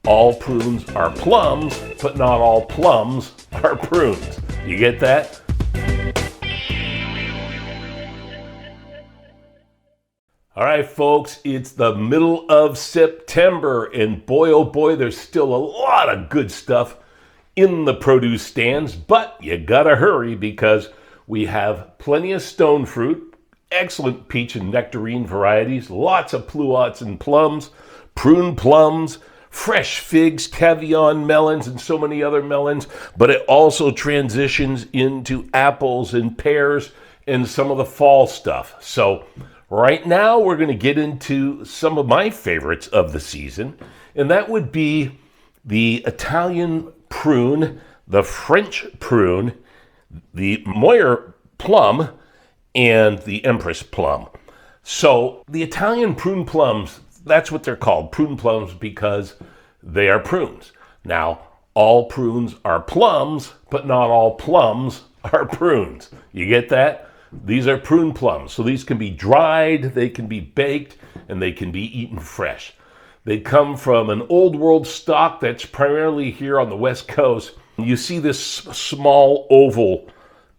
all prunes are plums, but not all plums are prunes. You get that? All right, folks, it's the middle of September, and boy, oh boy, there's still a lot of good stuff in the produce stands, but you gotta hurry because we have plenty of stone fruit, excellent peach and nectarine varieties, lots of pluots and plums, prune plums, fresh figs, cavion melons, and so many other melons, but it also transitions into apples and pears and some of the fall stuff. So right now we're going to get into some of my favorites of the season, and that would be the Italian prune, the French prune, the Moyer plum, and the Empress plum. So the Italian prune plums, that's what they're called, prune plums, because they are prunes. Now, all prunes are plums, but not all plums are prunes. You get that? These are prune plums. So these can be dried, they can be baked, and they can be eaten fresh. They come from an old world stock that's primarily here on the West Coast. You see this small oval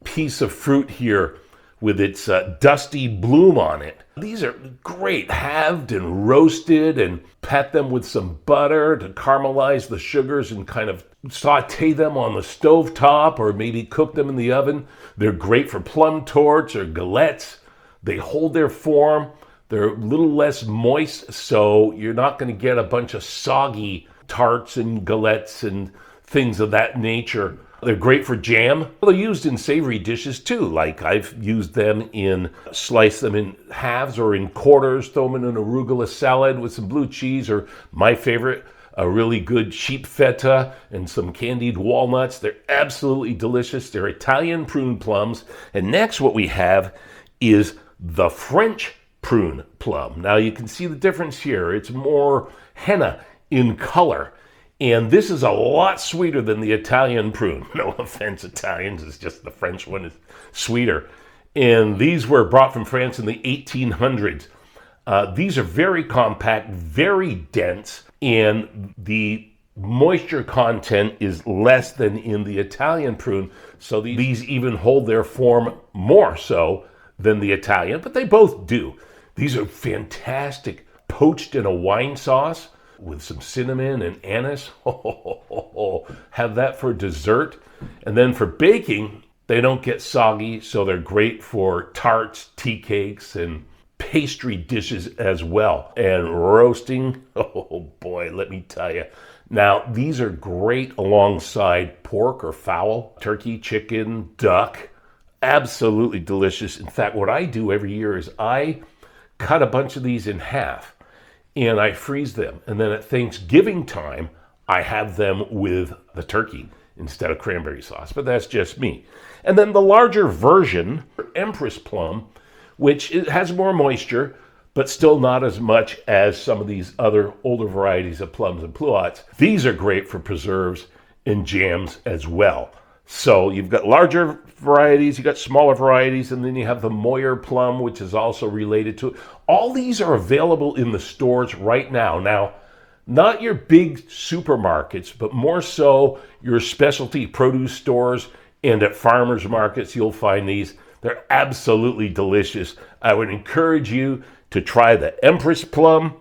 piece of fruit here with its dusty bloom on it. These are great, halved and roasted, and pat them with some butter to caramelize the sugars and kind of saute them on the stovetop or maybe cook them in the oven. They're great for plum torts or galettes. They hold their form. They're a little less moist, so you're not going to get a bunch of soggy tarts and galettes and things of that nature. They're great for jam. They're used in savory dishes too, like I've used them slice them in halves or in quarters, throw them in an arugula salad with some blue cheese, or my favorite, a really good sheep feta and some candied walnuts. They're absolutely delicious. They're Italian prune plums. And next what we have is the French prune plum. Now you can see the difference here. It's more henna in color. And this is a lot sweeter than the Italian prune. No offense, Italians, it's just the French one is sweeter. And these were brought from France in the 1800s. These are very compact, very dense, and the moisture content is less than in the Italian prune. So these even hold their form more so than the Italian, but they both do. These are fantastic, poached in a wine sauce with some cinnamon and anise. Have that for dessert. And then for baking, they don't get soggy, so they're great for tarts, tea cakes, and pastry dishes as well. And roasting, oh boy, let me tell you. Now, these are great alongside pork or fowl, turkey, chicken, duck. Absolutely delicious. In fact, what I do every year is I cut a bunch of these in half and I freeze them. And then at Thanksgiving time, I have them with the turkey instead of cranberry sauce. But that's just me. And then the larger version, Empress plum, which has more moisture, but still not as much as some of these other older varieties of plums and pluots. These are great for preserves and jams as well. So you've got larger varieties, you've got smaller varieties, and then you have the Moyer plum, which is also related to it. All these are available in the stores right now. Now, not your big supermarkets, but more so your specialty produce stores, and at farmers markets you'll find these. They're absolutely delicious. I would encourage you to try the Empress plum,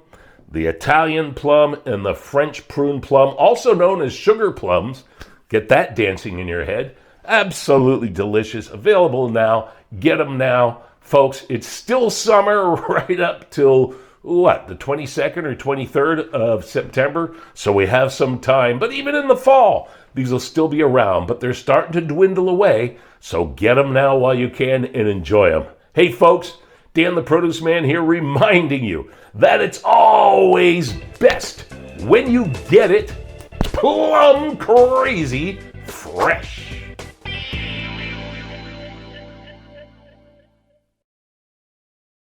the Italian plum, and the French prune plum, also known as sugar plums. Get that dancing in your head. Absolutely delicious. Available now. Get them now. Folks, it's still summer right up till, the 22nd or 23rd of September? So we have some time. But even in the fall, these will still be around. But they're starting to dwindle away. So get them now while you can and enjoy them. Hey, folks, Dan the Produce Man here reminding you that it's always best when you get it plum crazy fresh.